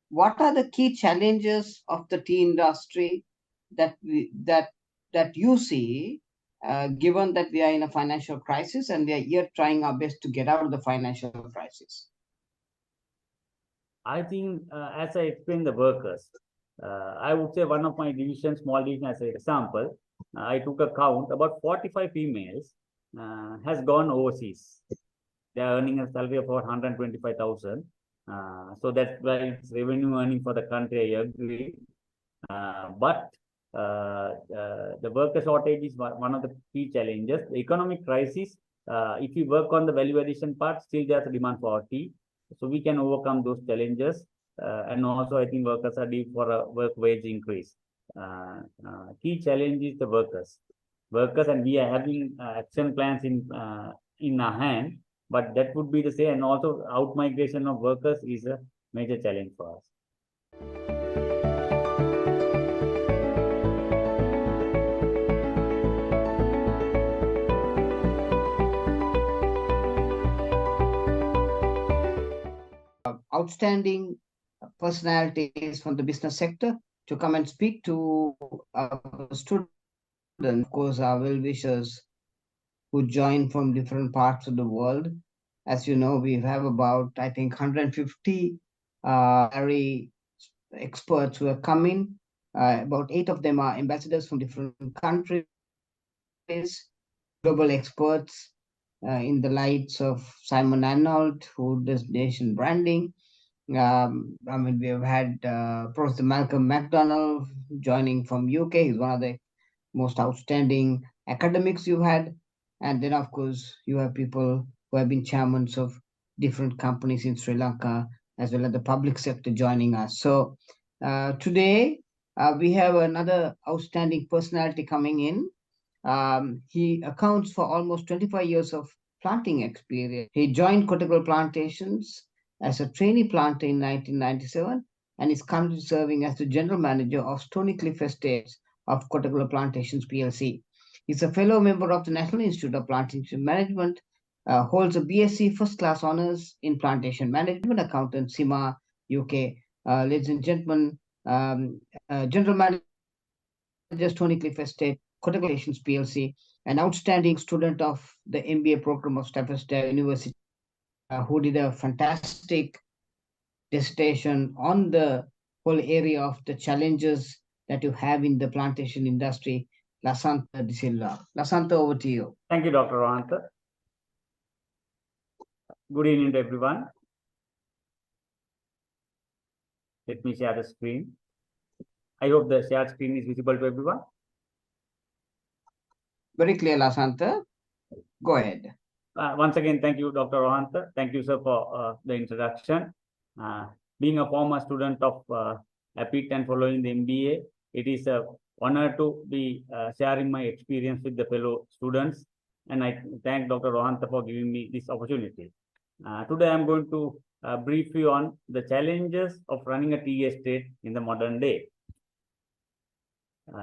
what are the key challenges of the tea industry that you see, given that we are in a financial crisis and we are here trying our best to get out of the financial crisis? I think, as I explained the workers, I would say one of my divisions, small division as an example, I took a count, about 45 females has gone overseas. They are earning a salary of about 125,000. So that's why it's revenue earning for the country, I agree. But the worker shortage is one of the key challenges. The economic crisis, if we work on the value addition part, still there's a demand for tea. So we can overcome those challenges. And also, I think workers are due for a work wage increase. Key challenge is the workers. And we are having action plans in our hand, but that would be the same. And also, out migration of workers is a major challenge for us. Outstanding personalities from the business sector to come and speak to our students, of course, our well-wishers who join from different parts of the world. As you know, we have about, I think, 150 very experts who are coming. About 8 of them are ambassadors from different countries, global experts in the lights of Simon Arnold, who does nation branding. I mean, we have had Professor Malcolm McDonald joining from UK. He's one of the most outstanding academics you've had. And then, of course, you have people who have been chairmen of different companies in Sri Lanka, as well as the public sector joining us. So today, we have another outstanding personality coming in. He accounts for almost 25 years of planting experience. He joined Kotagala Plantations as a trainee planter in 1997 and is currently serving as the general manager of StonyCliff Estates of Kotagala Plantations PLC. He's a fellow member of the National Institute of Plantation Management, holds a BSc First Class Honours in Plantation Management, accountant, CIMA, UK. Ladies and gentlemen, General Manager StonyCliff Estate, Kotagala Plantations PLC, an outstanding student of the MBA program of Staffordshire University, who did a fantastic dissertation on the whole area of the challenges that you have in the plantation industry, Lasantha De Silva. Lasantha, over to you. Thank you, Dr. Rohantha. Good evening to everyone. Let me share the screen. I hope the shared screen is visible to everyone. Very clear, Lasantha. Go ahead. Once again, thank you, Dr. Rohantha. Thank you, sir, for the introduction. Being a former student of APIT and following the MBA, it is an honor to be sharing my experience with the fellow students. And I thank Dr. Rohantha for giving me this opportunity. Today, I'm going to brief you on the challenges of running a tea estate in the modern day.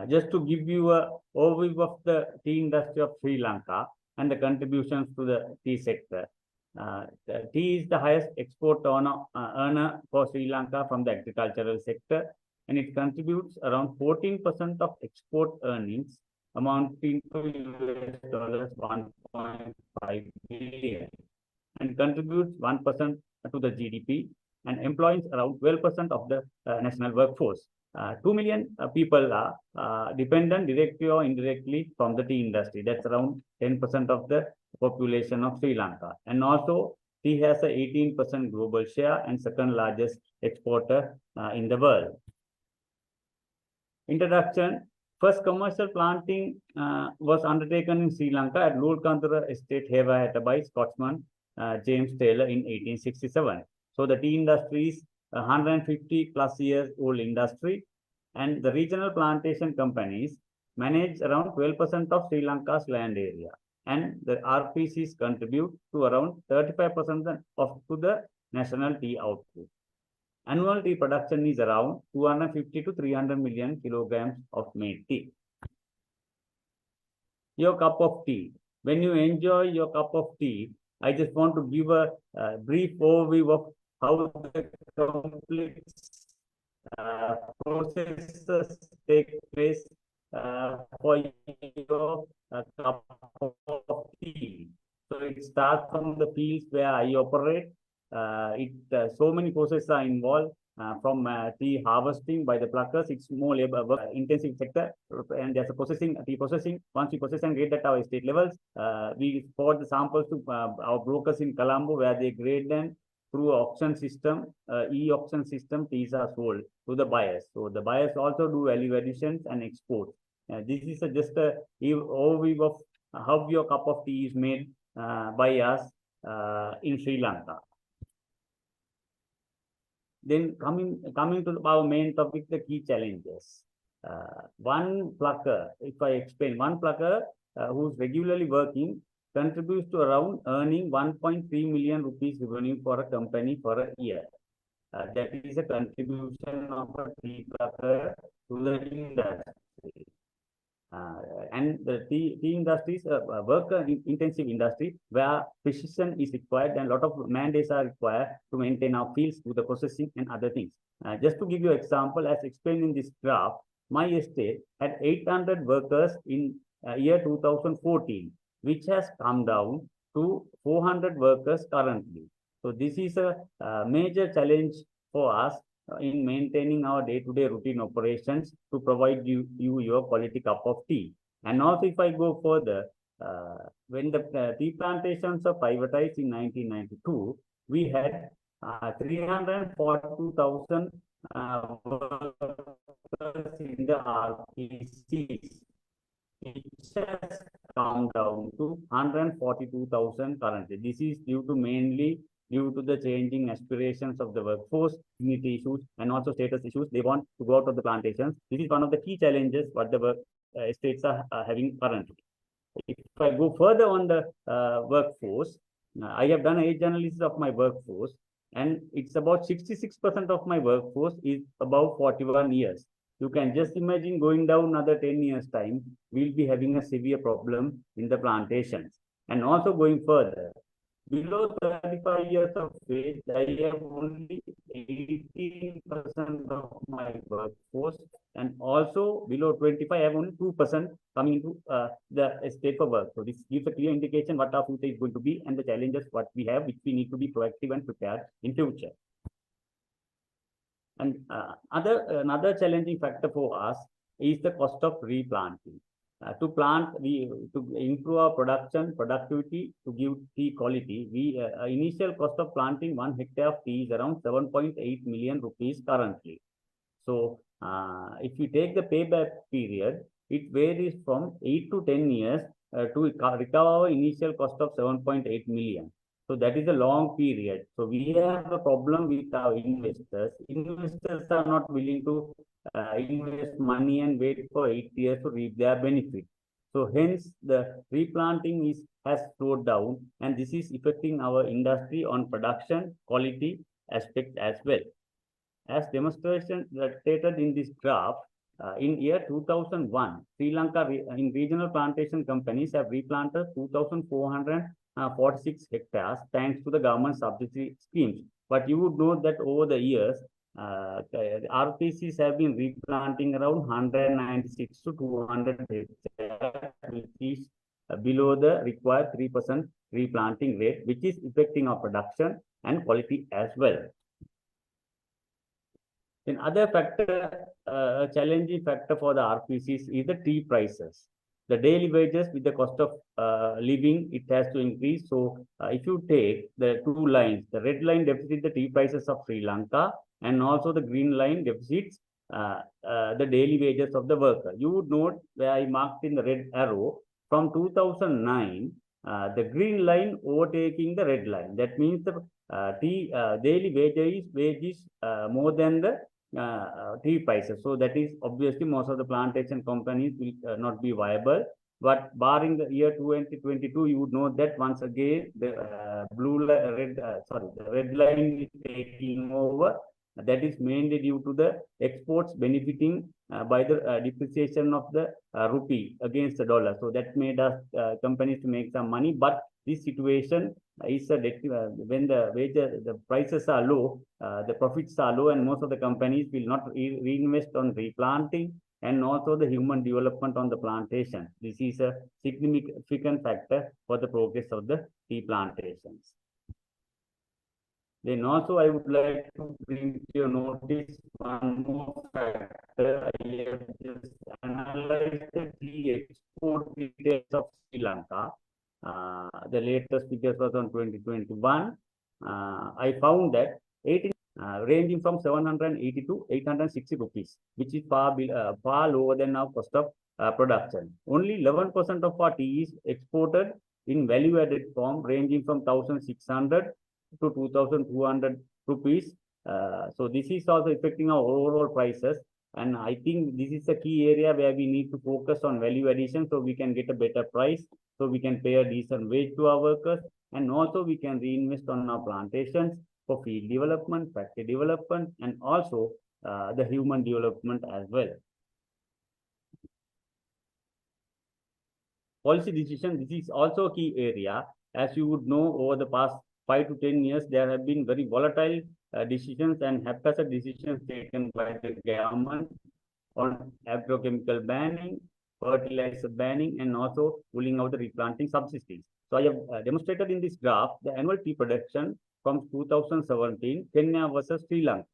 Just to give you an overview of the tea industry of Sri Lanka and the contributions to the tea sector. The tea is the highest export earner for Sri Lanka from the agricultural sector, and it contributes around 14% of export earnings, amounting to $1.5 billion, and contributes 1% to the GDP and employs around 12% of the national workforce. 2 million people are dependent directly or indirectly from the tea industry. That's around 10% of the population of Sri Lanka. And also, tea has an 18% global share and second largest exporter in the world. Introduction. First commercial planting was undertaken in Sri Lanka at Lulkantara Estate, Heva by Scotsman James Taylor in 1867. So the tea industry is 150 plus years old industry, and the regional plantation companies manage around 12% of Sri Lanka's land area, and the RPCs contribute to around 35% of to the national tea output. Annual tea production is around 250 to 300 million kilograms of made tea. Your cup of tea. When you enjoy your cup of tea, I just want to give a brief overview of how the complex processes take place for your cup of tea. So it starts from the fields where I operate. So many processes are involved from tea harvesting by the pluckers. It's more labor intensive sector, and there's a processing, tea processing. Once we process and grade at our estate levels, we forward the samples to our brokers in Colombo, where they grade them through auction system, e-auction system. Teas are sold to the buyers. So the buyers also do value additions and exports. This is just a overview of how your cup of tea is made by us in Sri Lanka. Then coming to our main topic, the key challenges. One plucker, if I explain, one plucker who's regularly working contributes to around earning 1.3 million rupees revenue for a company for a year. That is a contribution of a tea plucker to the industry. And the tea industry is a worker-intensive industry where precision is required and a lot of man days are required to maintain our fields to the processing and other things. Just to give you an example, as explained in this graph, my estate had 800 workers in year 2014, which has come down to 400 workers currently. So this is a major challenge for us in maintaining our day-to-day routine operations to provide you your quality cup of tea. And also, if I go further, when the tea plantations are privatized in 1992, we had 342,000 workers in the RPCs, which has come down to 142,000 currently. This is mainly due to the changing aspirations of the workforce, dignity issues, and also status issues. They want to go out of the plantations. This is one of the key challenges what the estates are having currently. If I go further on the workforce, I have done age analysis of my workforce, and it's about 66% of my workforce is above 41 years. You can just imagine going down another 10 years' time, we'll be having a severe problem in the plantations. And also going further, below 35 years of age, I have only 18% of my workforce, and also below 25, I have only 2% coming into the estate for work. So this gives a clear indication what our future is going to be and the challenges what we have, which we need to be proactive and prepared in future. And another challenging factor for us is the cost of replanting. To improve our productivity, to give tea quality, initial cost of planting 1 hectare of tea is around 7.8 million rupees currently. So if you take the payback period, it varies from 8 to 10 years to recover our initial cost of 7.8 million. So that is a long period. So we have a problem with our investors. Investors are not willing to invest money and wait for 8 years to reap their benefit. So hence the replanting has slowed down, and this is affecting our industry on production quality aspect as well. As demonstration stated in this graph, in year 2001, Sri Lanka in regional plantation companies have replanted 2,446 hectares thanks to the government subsidy schemes. But you would know that over the years, RPCs have been replanting around 196 to 200 hectares, which is below the required 3% replanting rate, which is affecting our production and quality as well. Then other factor, challenging factor for the RPCs is the tea prices. The daily wages with the cost of living, it has to increase. So if you take the two lines, the red line deficits the tea prices of Sri Lanka, and also the green line deficits the daily wages of the worker. You would note where I marked in the red arrow from 2009, the green line overtaking the red line. That means the daily wages more than the tea prices. So that is obviously most of the plantation companies will not be viable. But barring the year 2022, you would know that once again the the red line is taking over. That is mainly due to the exports benefiting by the depreciation of the rupee against the dollar. So that made us companies to make some money. But this situation is a when the prices are low, the profits are low, and most of the companies will not reinvest on replanting and also the human development on the plantation. This is a significant factor for the progress of the tea plantations. Then also I would like to bring to your notice one more factor. I have just analyzed the tea export details of Sri Lanka. The latest figures was on 2021. I found that 18 ranging from 780 to 860 rupees, which is far lower than our cost of production. Only 11% of our tea is exported in value-added form, ranging from 1,600 to 2,200 rupees. So this is also affecting our overall prices. And I think this is a key area where we need to focus on value addition so we can get a better price, so we can pay a decent wage to our workers, and also we can reinvest on our plantations for field development, factory development, and also the human development as well. Policy decision, this is also a key area. As you would know, over the past 5 to 10 years, there have been very volatile decisions and haphazard decisions taken by the government on agrochemical banning, fertilizer banning, and also pulling out the replanting subsidies. So I have demonstrated in this graph the annual tea production from 2017, Kenya versus Sri Lanka.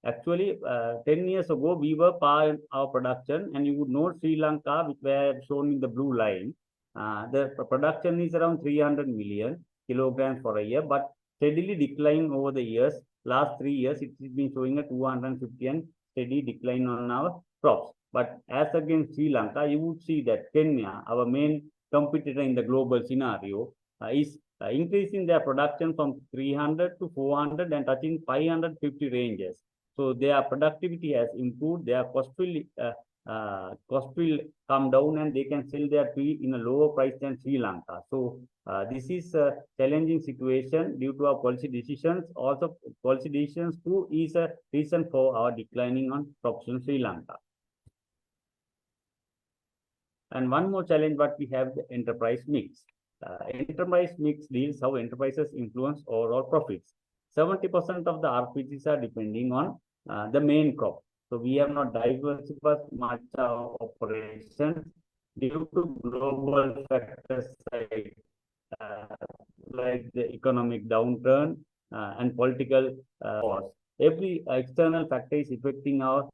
Actually, 10 years ago, we were par in our production, and you would know Sri Lanka, which were shown in the blue line. The production is around 300 million kilograms for a year, but steadily declining over the years. Last 3 years, it has been showing a 250 and steady decline on our crops. But as against Sri Lanka, you would see that Kenya, our main competitor in the global scenario, is increasing their production from 300 to 400 and touching 550 ranges. So their productivity has improved, their cost will come down, and they can sell their tea in a lower price than Sri Lanka. So this is a challenging situation due to our policy decisions. Also, policy decisions too is a reason for our declining on crops in Sri Lanka. And one more challenge, what we have, the enterprise mix. Enterprise mix deals how enterprises influence overall profits. 70% of the RPGs are depending on the main crop. So we have not diversified much our operations due to global factors like the economic downturn and political wars. Every external factor is affecting our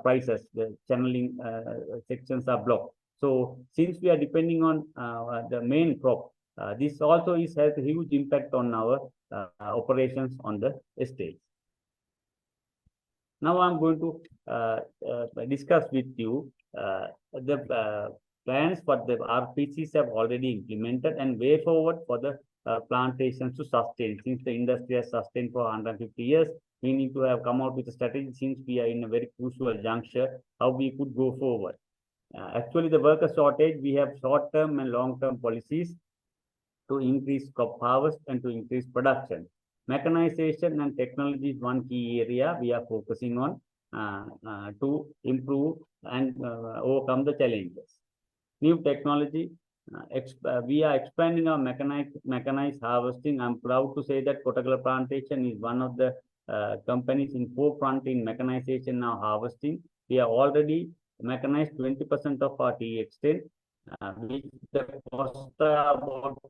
prices. The channeling sections are blocked. So since we are depending on the main crop, this also has a huge impact on our operations on the estates. Now I'm going to discuss with you the plans what the RPCs have already implemented and way forward for the plantations to sustain. Since the industry has sustained for 150 years, we need to have come out with a strategy since we are in a very crucial juncture, how we could go forward. Actually, the worker shortage, we have short-term and long-term policies to increase crop harvest and to increase production. Mechanization and technology is one key area we are focusing on to improve and overcome the challenges. New technology, we are expanding our mechanized harvesting. I'm proud to say that Kotagala Plantation is one of the companies in forefront in mechanization now harvesting. We are already mechanized 20% of our tea extent, which the cost about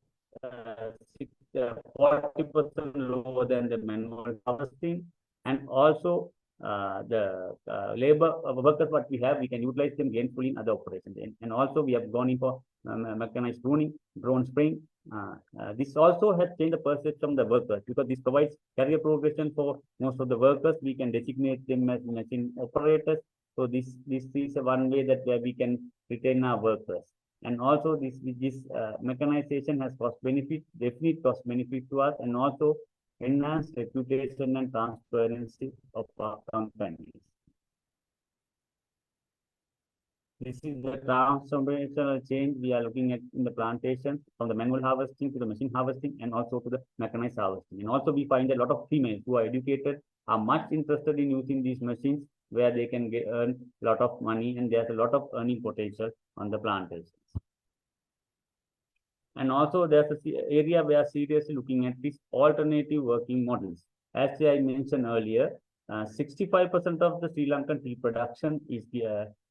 40% lower than the manual harvesting, and also the labor workers what we have, we can utilize them gainfully in other operations. And also we have gone in for mechanized pruning, drone spraying. This also has changed the perception of the workers because this provides career progression for most of the workers. We can designate them as machine operators. So this is one way that we can retain our workers. And also this mechanization has cost benefit, definite cost benefit to us, and also enhanced reputation and transparency of our companies. This is the transformational change we are looking at in the plantation, from the manual harvesting to the machine harvesting and also to the mechanized harvesting. And also we find a lot of females who are educated are much interested in using these machines where they can earn a lot of money, and there's a lot of earning potential on the plantations. And also there's a area we are seriously looking at is alternative working models. As I mentioned earlier, 65% of the Sri Lankan tea production is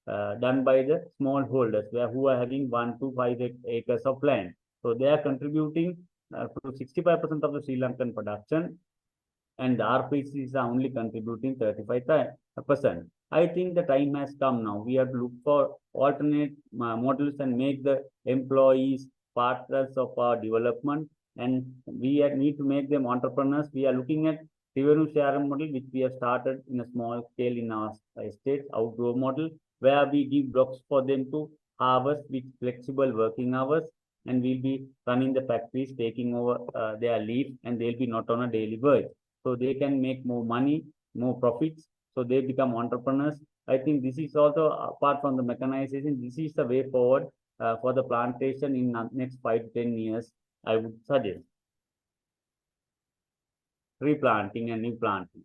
done by the smallholders, who are having 1 to 5 acres of land. So they are contributing to 65% of the Sri Lankan production, and the RPCs are only contributing 35%. I think the time has come now. We have to look for alternate models and make the employees partners of our development, and we need to make them entrepreneurs. We are looking at revenue share model, which we have started in a small scale in our estate, outdoor model, where we give blocks for them to harvest with flexible working hours, and we'll be running the factories, taking over their leave, and they'll be not on a daily wage. So they can make more money, more profits. So they become entrepreneurs. I think this is also, apart from the mechanization, this is the way forward for the plantation in the next 5 to 10 years, I would suggest. Replanting and new planting.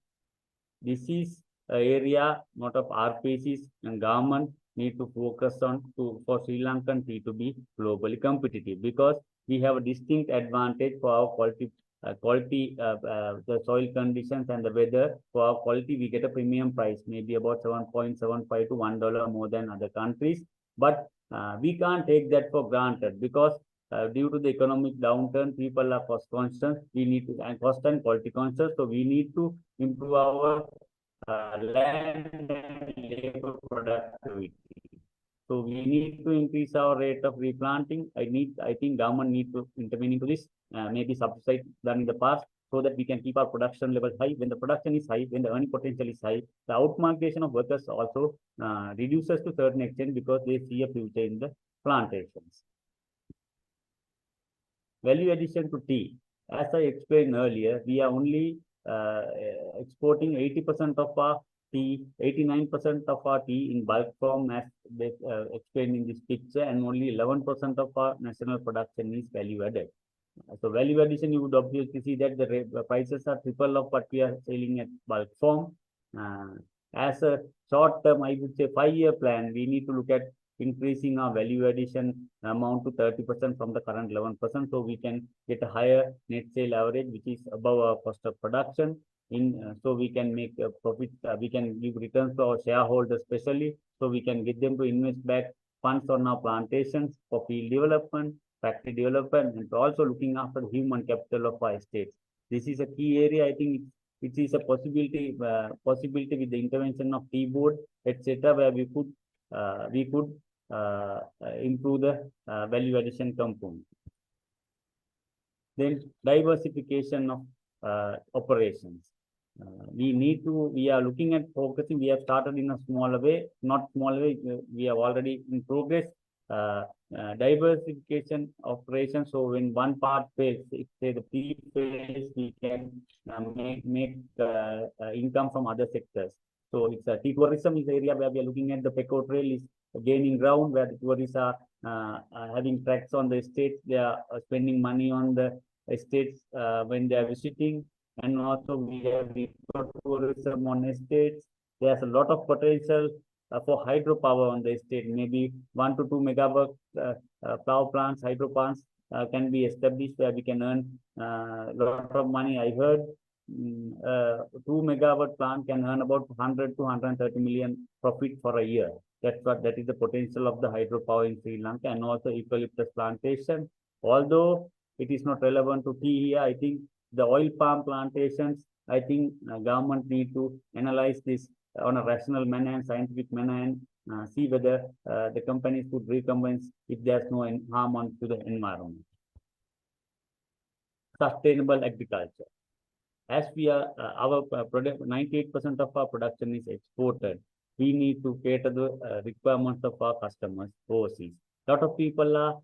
This is an area not of RPCs, and government need to focus on for Sri Lankan tea to be globally competitive, because we have a distinct advantage for our quality, the soil conditions and the weather. For our quality, we get a premium price, maybe about 7.75 to $1 more than other countries. But we can't take that for granted, because due to the economic downturn, people are cost conscious. We need to, and cost and quality conscious. So we need to improve our land and labor productivity. So we need to increase our rate of replanting. I think government need to intervene into this, maybe subsidy done in the past, so that we can keep our production level high. When the production is high, when the earning potential is high, the outmigration of workers also reduces to a certain extent, because they see a future in the plantations. Value addition to tea. As I explained earlier, we are only exporting 80% of our tea, 89% of our tea in bulk form, as they explained in this picture, and only 11% of our national production is value added. So value addition, you would obviously see that the prices are triple of what we are selling at bulk form. As a short term, I would say 5-year plan, we need to look at increasing our value addition amount to 30% from the current 11%, so we can get a higher net sale average, which is above our cost of production. So we can make a profit, we can give returns to our shareholders, especially, so we can get them to invest back funds on our plantations for field development, factory development, and also looking after the human capital of our estates. This is a key area. I think it is a possibility with the intervention of tea board, etc., where we could improve the value addition component. Then diversification of operations. We are looking at focusing. We have started in a smaller way, not smaller way. We are already in progress. Diversification operations. So when one part fails, if say the tea fails, we can make income from other sectors. So it's a tea tourism is the area where we are looking at. The Peco Trail is gaining ground, where the tourists are having tracks on the estates. They are spending money on the estates when they are visiting. And also we have tourism on estates. There's a lot of potential for hydropower on the estate. Maybe 1 to 2 megawatt power plants, hydro plants can be established, where we can earn a lot of money. I heard 2 megawatt plant can earn about 100 to 130 million profit for a year. That is the potential of the hydropower in Sri Lanka. And also eucalyptus plantation. Although it is not relevant to tea here, I think the oil palm plantations, I think government need to analyze this on a rational manner and scientific manner, and see whether the companies could recommence if there's no harm to the environment. Sustainable agriculture. As we are, our product, 98% of our production is exported. We need to cater the requirements of our customers overseas. A lot of people are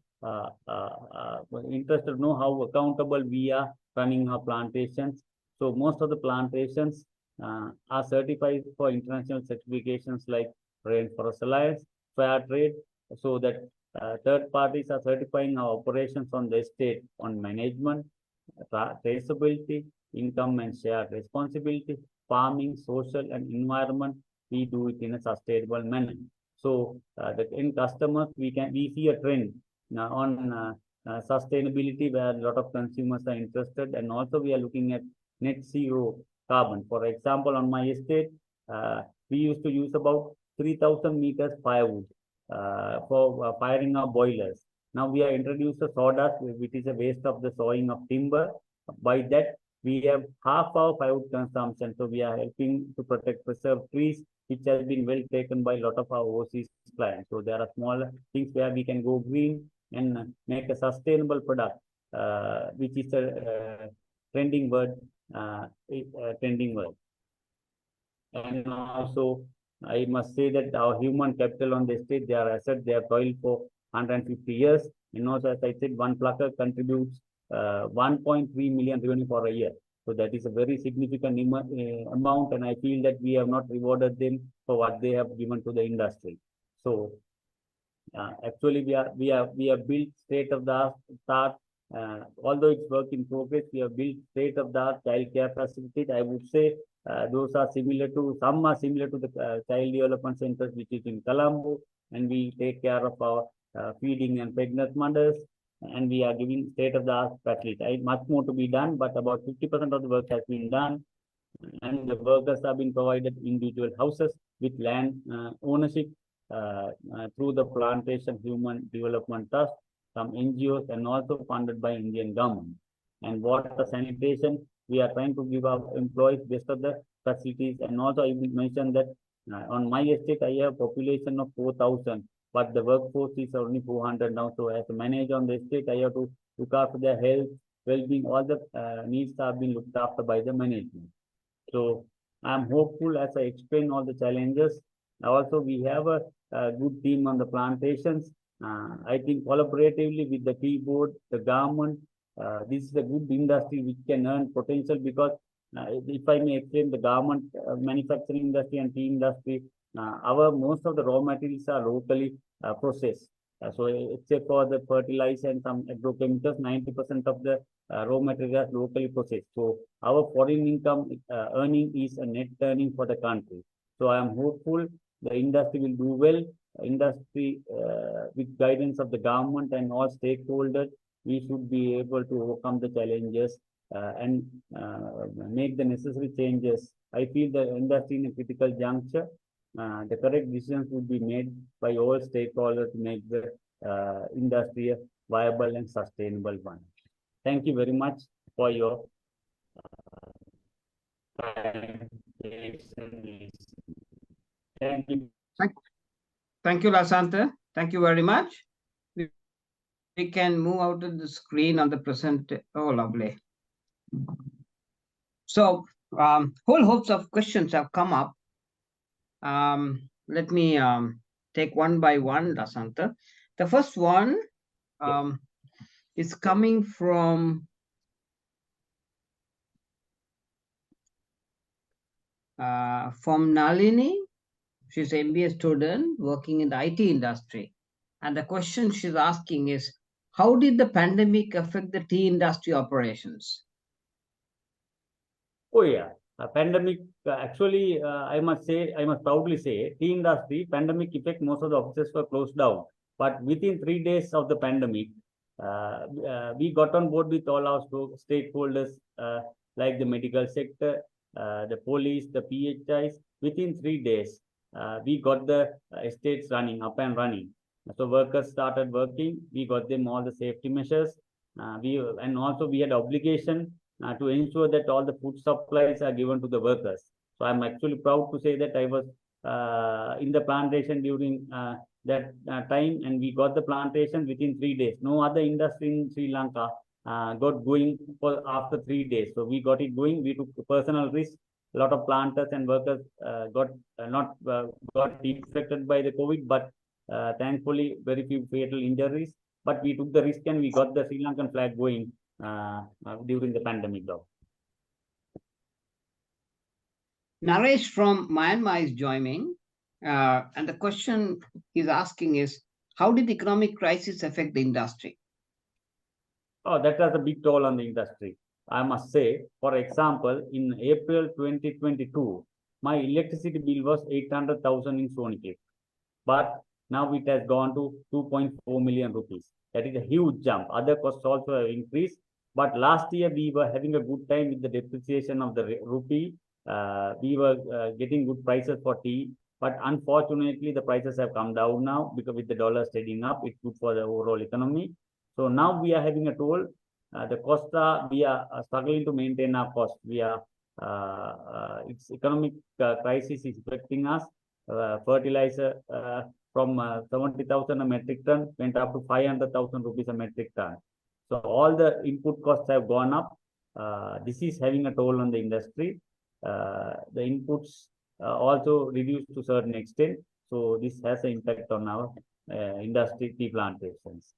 interested to know how accountable we are running our plantations. So most of the plantations are certified for international certifications like Rainforest Alliance, Fair Trade, so that third parties are certifying our operations on the estate on management, traceability, income and shared responsibility, farming, social and environment. We do it in a sustainable manner. So in customers, we see a trend on sustainability, where a lot of consumers are interested, and also we are looking at net zero carbon. For example, on my estate, we used to use about 3,000 meters firewood for firing our boilers. Now we have introduced a sawdust, which is a waste of the sawing of timber. By that, we have half our firewood consumption. So we are helping to protect, preserve trees, which has been well taken by a lot of our overseas clients. So there are small things where we can go green and make a sustainable product, which is a trending word, trending word. And also, I must say that our human capital on the estate, they are asset, they have toiled for 150 years. And also, as I said, one plucker contributes 1.3 million revenue for a year. So that is a very significant amount, and I feel that we have not rewarded them for what they have given to the industry. So actually, we have built state of the art. Although it's work in progress, we have built state of the art child care facilities. I would say those are similar to, some are similar to the child development centers, which is in Colombo, and we take care of our feeding and pregnant mothers, and we are giving state of the art facilities. Much more to be done, but about 50% of the work has been done, and the workers have been provided individual houses with land ownership through the Plantation Human Development Trust, some NGOs, and also funded by Indian government. And water sanitation, we are trying to give our employees best of the facilities. And also I will mention that on my estate, I have a population of 4,000, but the workforce is only 400 now. So as a manager on the estate, I have to look after their health, well-being, all the needs are being looked after by the management. So I'm hopeful as I explain all the challenges. Also, we have a good team on the plantations. I think collaboratively with the tea board, the government, this is a good industry which can earn potential, because if I may explain, the government, manufacturing industry and tea industry, our most of the raw materials are locally processed. So except for the fertilizer and some agrochemicals, 90% of the raw materials are locally processed. So our foreign income earning is a net earning for the country. So I am hopeful the industry will do well. Industry, with guidance of the government and all stakeholders, we should be able to overcome the challenges and make the necessary changes. I feel the industry in a critical juncture. The correct decisions would be made by all stakeholders to make the industry a viable and sustainable one. Thank you very much for your time. Thank you. Thank you, Lasantha. Thank you very much. We can move out of the screen on the present. Oh, lovely. So, whole hosts of questions have come up. Let me take one by one, Lasantha. The first one is coming from Nalini. She's an MBA student working in the IT industry. And the question she's asking is, how did the pandemic affect the tea industry operations? Oh yeah, a pandemic, actually, I must proudly say, tea industry, pandemic effect, most of the offices were closed down. But within 3 days of the pandemic, we got on board with all our stakeholders, like the medical sector, the police, the PHIs. Within 3 days, we got the estates running, up and running. So workers started working. We got them all the safety measures. And also we had obligation to ensure that all the food supplies are given to the workers. So I'm actually proud to say that I was in the plantation during that time, and we got the plantation within 3 days. No other industry in Sri Lanka got going for after 3 days. So we got it going. We took personal risk. A lot of planters and workers got infected by the COVID, but thankfully very few fatal injuries. But we took the risk and we got the Sri Lankan flag going during the pandemic though. Naresh from Myanmar is joining, and the question he's asking is, how did the economic crisis affect the industry? Oh, that has a big toll on the industry. I must say, for example, in April 2022, my electricity bill was 800,000 in StonyCliff, but now it has gone to 2.4 million rupees. That is a huge jump. Other costs also have increased. But last year we were having a good time with the depreciation of the rupee. We were getting good prices for tea. But unfortunately, the prices have come down now because with the dollar steadying up, it's good for the overall economy. So now we are having a toll. The costs are, we are struggling to maintain our cost. We are, its economic crisis is affecting us. Fertilizer from 70,000 a metric ton went up to 500,000 rupees a metric ton. So all the input costs have gone up. This is having a toll on the industry. The inputs also reduced to a certain extent. So this has an impact on our industry tea plantations.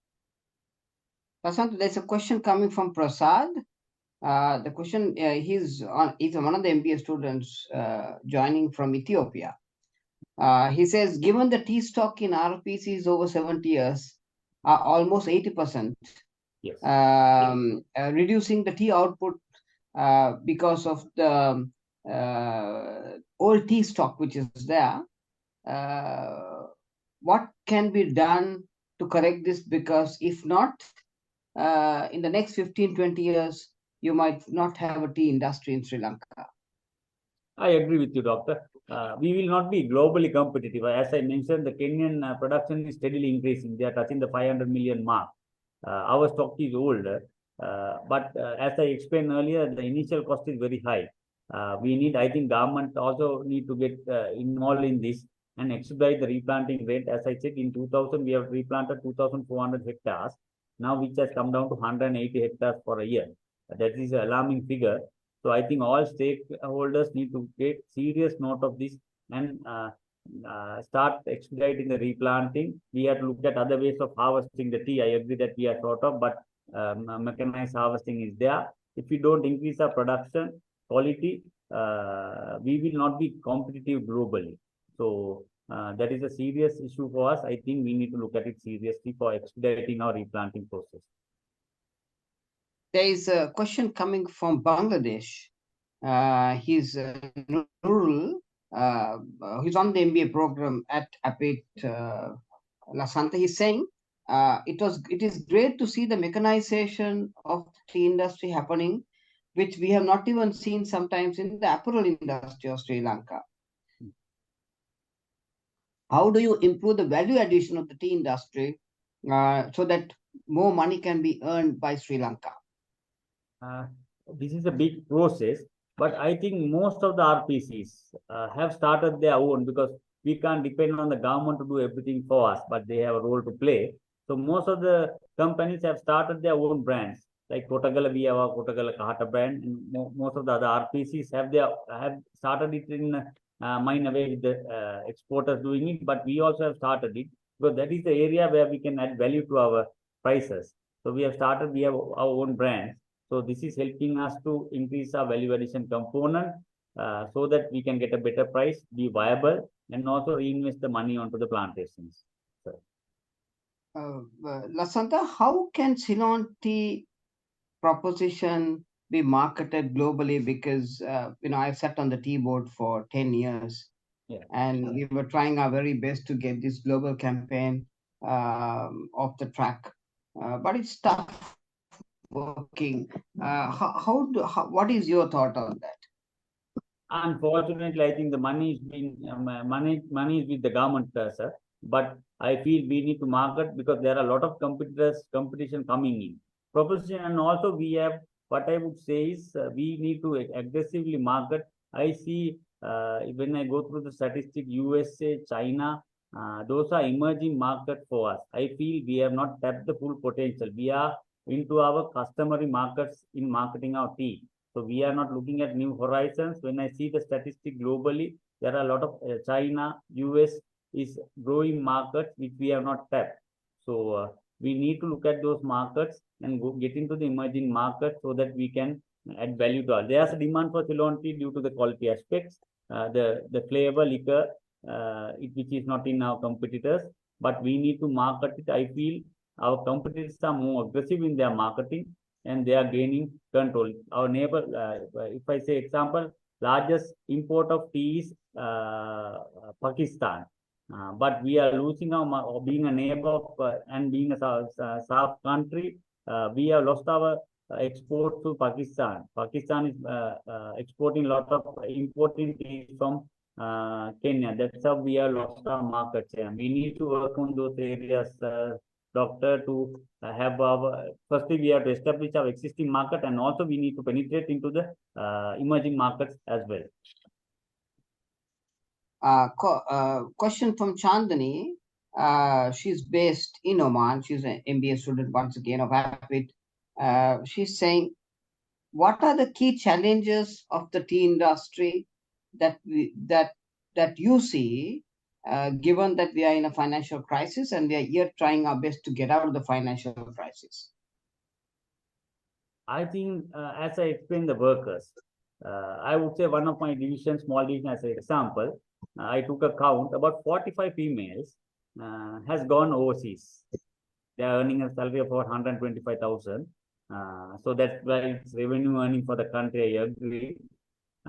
Lasantha, there's a question coming from Prasad. The question, he's one of the MBA students joining from Ethiopia. He says, given the tea stock in RPC is over 70 years, almost 80%, Yes. Reducing the tea output because of the old tea stock which is there, what can be done to correct this? Because if not, in the next 15-20 years, you might not have a tea industry in Sri Lanka. I agree with you, Doctor. We will not be globally competitive. As I mentioned, the Kenyan production is steadily increasing. They are touching the 500 million mark. Our stock is older, but as I explained earlier, the initial cost is very high. We need, I think, government also need to get involved in this and expedite the replanting rate. As I said, in 2000 we have replanted 2,400 hectares, now which has come down to 180 hectares for a year. That is an alarming figure. So I think all stakeholders need to take serious note of this and start expediting the replanting. We have to look at other ways of harvesting the tea. I agree that we are short of, but mechanized harvesting is there. If we don't increase our production quality, we will not be competitive globally. So that is a serious issue for us. I think we need to look at it seriously for expediting our replanting process. There is a question coming from Bangladesh. He's Nurul. He's on the MBA program at APIT Lasantha. He's saying it is great to see the mechanization of the tea industry happening, which we have not even seen sometimes in the apparel industry of Sri Lanka. How do you improve the value addition of the tea industry so that more money can be earned by Sri Lanka? This is a big process, but I think most of the RPCs have started their own, because we can't depend on the government to do everything for us, but they have a role to play. So most of the companies have started their own brands. Like Kotagala, we have our Kotagala Kahata brand, and most of the other RPCs have started it in mine away with the exporters doing it, but we also have started it, because that is the area where we can add value to our prices. So we have started, we have our own brands. So this is helping us to increase our value addition component so that we can get a better price, be viable, and also reinvest the money onto the plantations. So, Lasantha, how can Ceylon tea proposition be marketed globally? Because I've sat on the tea board for 10 years, and we were trying our very best to get this global campaign off the track, but it's tough working. What is your thought on that? Unfortunately, I think the money is being money is with the government, sir. But I feel we need to market, because there are a lot of competition coming in. Proposition, and also we have, what I would say is we need to aggressively market. I see when I go through the statistic, USA, China, those are emerging market for us. I feel we have not tapped the full potential. We are into our customary markets in marketing our tea. So we are not looking at new horizons. When I see the statistic globally, there are a lot of China, US is growing markets which we have not tapped. So we need to look at those markets and get into the emerging markets so that we can add value to all. There's a demand for Ceylon tea due to the quality aspects, the flavor, liquor, which is not in our competitors, but we need to market it. I feel our competitors are more aggressive in their marketing, and they are gaining control. Our neighbor, if I say example, largest import of tea is Pakistan. But we are losing our being a neighbor of, and being a South country. We have lost our export to Pakistan. Pakistan is exporting a lot of importing things from Kenya. That's how we have lost our market share. We need to work on those areas, doctor, to have our. Firstly, we have to establish our existing market, and also we need to penetrate into the emerging markets as well. Question from Chandani. She's based in Oman. She's an MBA student once again of APIT. She's saying, what are the key challenges of the tea industry that you see, given that we are in a financial crisis and we are here trying our best to get out of the financial crisis? I think, as I explained the workers, I would say one of my divisions, small division as an example, I took a count, about 45 females has gone overseas. They are earning a salary of about 125,000. So that's why it's revenue earning for the country, I agree.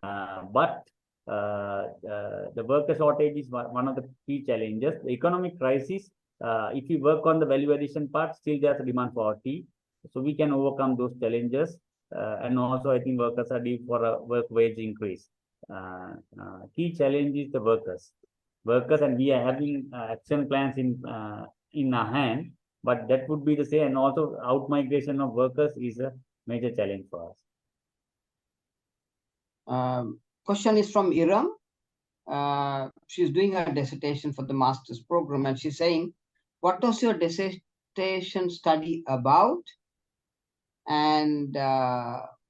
But the worker shortage is one of the key challenges. The economic crisis, if you work on the value addition part, still there's a demand for our tea. So we can overcome those challenges. And also, I think workers are due for a work wage increase. Key challenge is the workers. And we are having action plans in our hand, but that would be the same. And also, out migration of workers is a major challenge for us. Question is from Iram. She's doing her dissertation for the master's program, and she's saying, what was your dissertation study about? And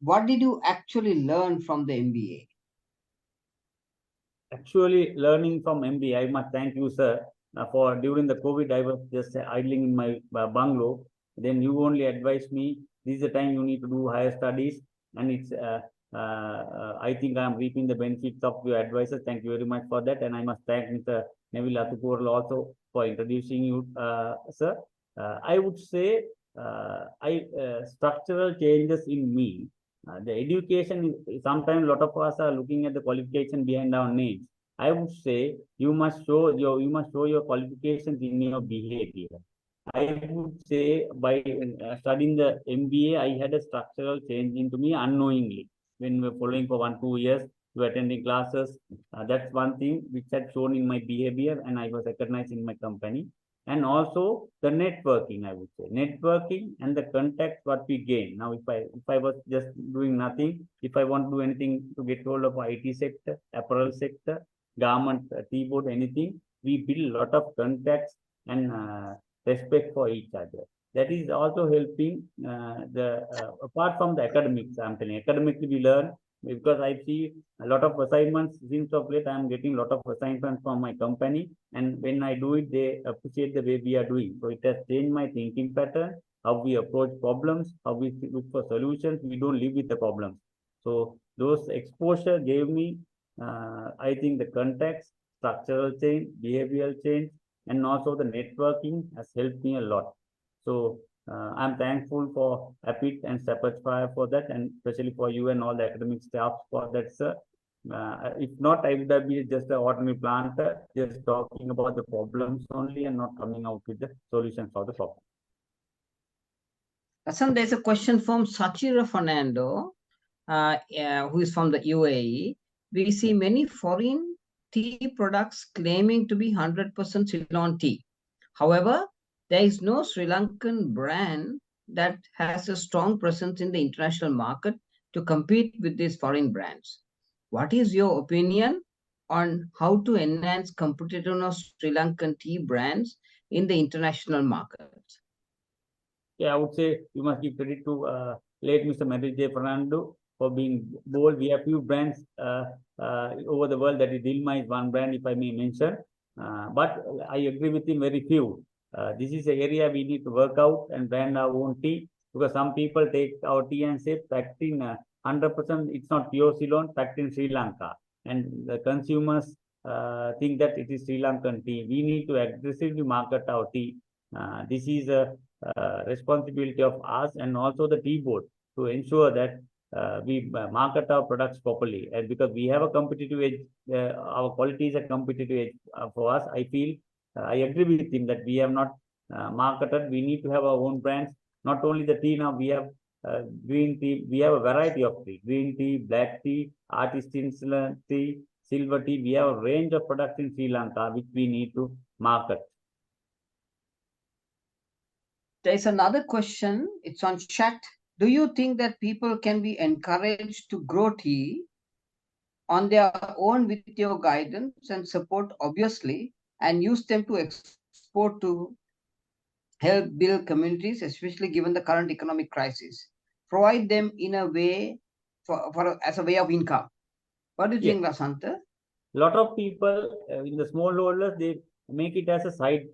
what did you actually learn from the MBA? Actually, learning from MBA, I must thank you, sir. For during the COVID, I was just idling in my bungalow. Then you only advised me, this is the time you need to do higher studies. And it's, I think I'm reaping the benefits of your advices. Thank you very much for that. And I must thank Mr. Neville Atuporal also for introducing you, sir. I would say structural changes in me. The education, sometimes a lot of us are looking at the qualification behind our names. I would say you must show your qualifications in your behavior. I would say by studying the MBA, I had a structural change into me unknowingly. When we were following for 1-2 years, we were attending classes. That's one thing which had shown in my behavior, and I was recognized in my company. And also the networking, I would say. Networking and the contacts what we gain. Now, if I was just doing nothing, if I want to do anything to get hold of IT sector, apparel sector, garment, tea board, anything, we build a lot of contacts and respect for each other. That is also helping apart from the academics, I'm telling you, academically we learn, because I see a lot of assignments. Since of late, I'm getting a lot of assignments from my company, and when I do it, they appreciate the way we are doing. So it has changed my thinking pattern, how we approach problems, how we look for solutions. We don't live with the problems. So those exposure gave me, I think, the context, structural change, behavioral change, and also the networking has helped me a lot. So I'm thankful for APIT and Sapphire for that, and especially for you and all the academic staff for that, sir. If not, I would have been just an ordinary planter, just talking about the problems only and not coming out with the solutions for the problem. Lasantha, there's a question from Sachira Fernando, who is from the UAE. We see many foreign tea products claiming to be 100% Ceylon tea. However, there is no Sri Lankan brand that has a strong presence in the international market to compete with these foreign brands. What is your opinion on how to enhance competitiveness of Sri Lankan tea brands in the international market? Yeah, I would say you must give credit to late Mr. Medijay Fernando for being bold. We have few brands over the world. That is Dilma is one brand, if I may mention. But I agree with him, very few. This is an area we need to work out and brand our own tea, because some people take our tea and say packed in 100%, it's not pure Ceylon, packed in Sri Lanka. And the consumers think that it is Sri Lankan tea. We need to aggressively market our tea. This is a responsibility of us and also the tea board to ensure that we market our products properly, and because we have a competitive edge, our quality is a competitive edge for us. I feel I agree with him that we have not marketed. We need to have our own brands. Not only the tea, now we have green tea. We have a variety of tea: green tea, black tea, artisan tea, silver tea. We have a range of products in Sri Lanka which we need to market. There's another question. It's on chat. Do you think that people can be encouraged to grow tea on their own with your guidance and support, obviously, and use them to export to help build communities, especially given the current economic crisis? Provide them in a way as a way of income. What do you Yes. think, Lasantha? Lot of people in the smallholders, they make it as a side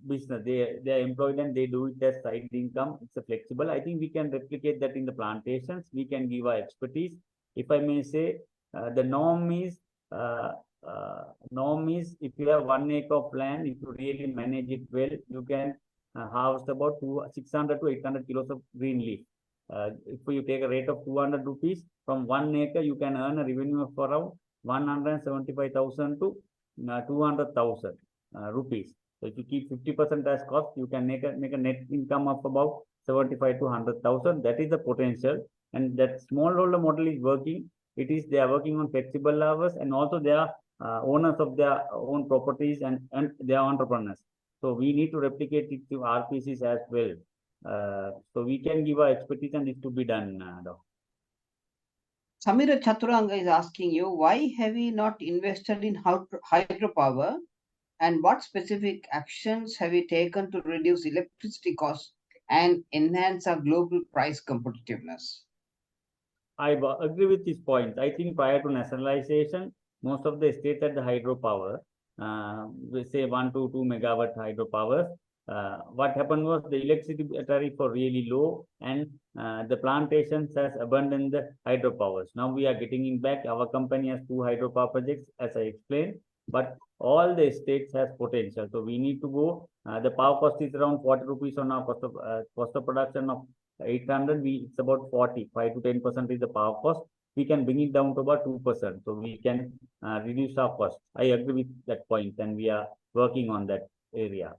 business. They are employed and they do it as side income. It's a flexible. I think we can replicate that in the plantations. We can give our expertise. If I may say, the uh, norm is if you have 1 acre of land, if you really manage it well, you can harvest about 600 to 800 kilos of green leaf. If you take a rate of 200 rupees from 1 acre, you can earn a revenue of around 175,000 to 200,000 rupees. So if you keep 50% as cost, you can make a net income of about 75 to 100,000. That is the potential, and that smallholder model is working. They are working on flexible hours, and also they are owners of their own properties, and they are entrepreneurs. So we need to replicate it to RPCs as well. So we can give our expertise, and it to be done. Samira Chaturanga is asking you, why have we not invested in hydropower, and what specific actions have we taken to reduce electricity costs and enhance our global price competitiveness? I agree with this point. I think prior to nationalization, most of the states had the hydropower, we say 1 to 2 megawatt hydropower. What happened was the electricity tariff were really low, and the plantations has abandoned the hydropowers. Now we are getting it back. Our company has 2 hydropower projects, as I explained, but all the states has potential. So we need to go. The power cost is around 40 rupees on our cost of production of 800. It's about 5 to 10% is the power cost. We can bring it down to about 2%. So we can reduce our cost. I agree with that point, and we are working on that area.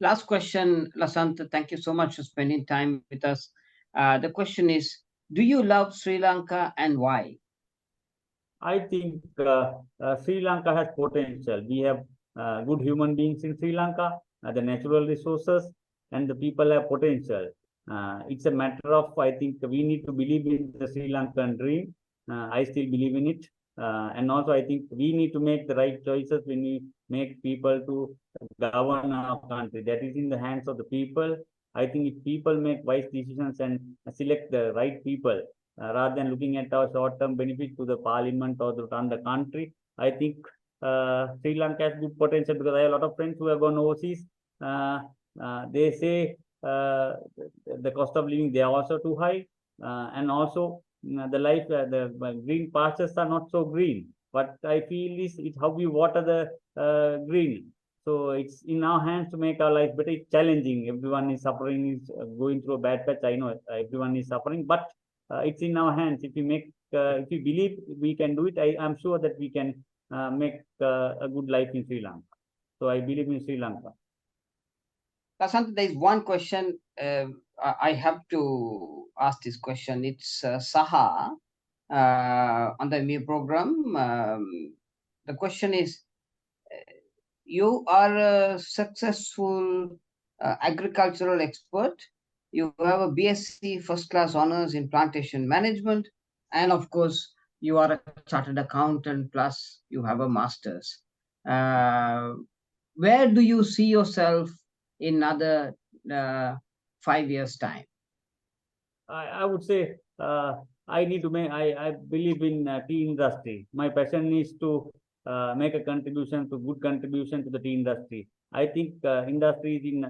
Last question, Lasantha. Thank you so much for spending time with us. The question is, do you love Sri Lanka and why? I think Sri Lanka has potential. We have good human beings in Sri Lanka, the natural resources, and the people have potential. It's a matter of, I think, we need to believe in the Sri Lankan dream. I still believe in it. And also, I think we need to make the right choices when we make people to govern our country. That is in the hands of the people. I think if people make wise decisions and select the right people, rather than looking at our short-term benefit to the parliament or to run the country, I think Sri Lanka has good potential, because I have a lot of friends who have gone overseas. They say the cost of living there also too high, and also the green pastures are not so green. But I feel it's how we water the green. So it's in our hands to make our life better. It's challenging. Everyone is suffering, is going through a bad patch. I know everyone is suffering, but it's in our hands. If we believe we can do it, I'm sure that we can make a good life in Sri Lanka. So I believe in Sri Lanka. Lasantha, there is one question I have to ask this question. It's Saha on the ME program. The question is, you are a successful agricultural expert. You have a BSc first class honors in plantation management. And of course, you are a chartered accountant, plus you have a master's. Where do you see yourself in another 5 years' time? I would say I need to make. I believe in tea industry. My passion is to make a good contribution to the tea industry. I think industry is in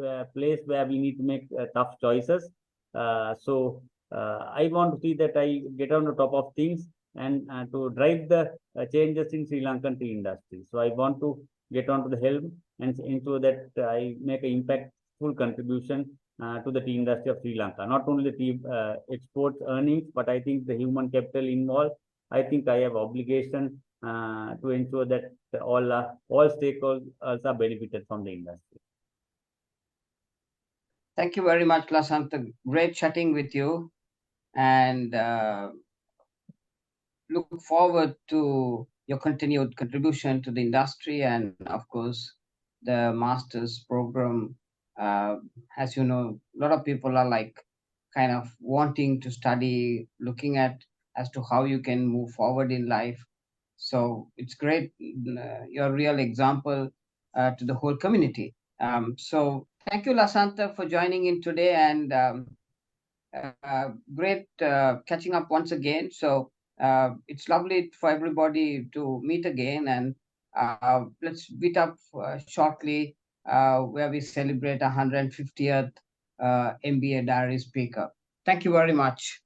a place where we need to make tough choices. So I want to see that I get on the top of things, and to drive the changes in Sri Lankan tea industry. So I want to get onto the helm and ensure that I make an impactful contribution to the tea industry of Sri Lanka. Not only the tea exports earnings, but I think the human capital involved. I think I have obligation to ensure that all stakeholders are benefited from the industry. Thank you very much, Lasantha. Great chatting with you, and look forward to your continued contribution to the industry and, of course, the master's program. Uh, as you know, a lot of people are like kind of wanting to study, looking at as to how you can move forward in life. So it's great. You're a real example to the whole community. So thank you, Lasantha, for joining in today, and great catching up once again. So it's lovely for everybody to meet again, and let's meet up shortly where we celebrate 150th MBA Diary Speaker. Thank you very much.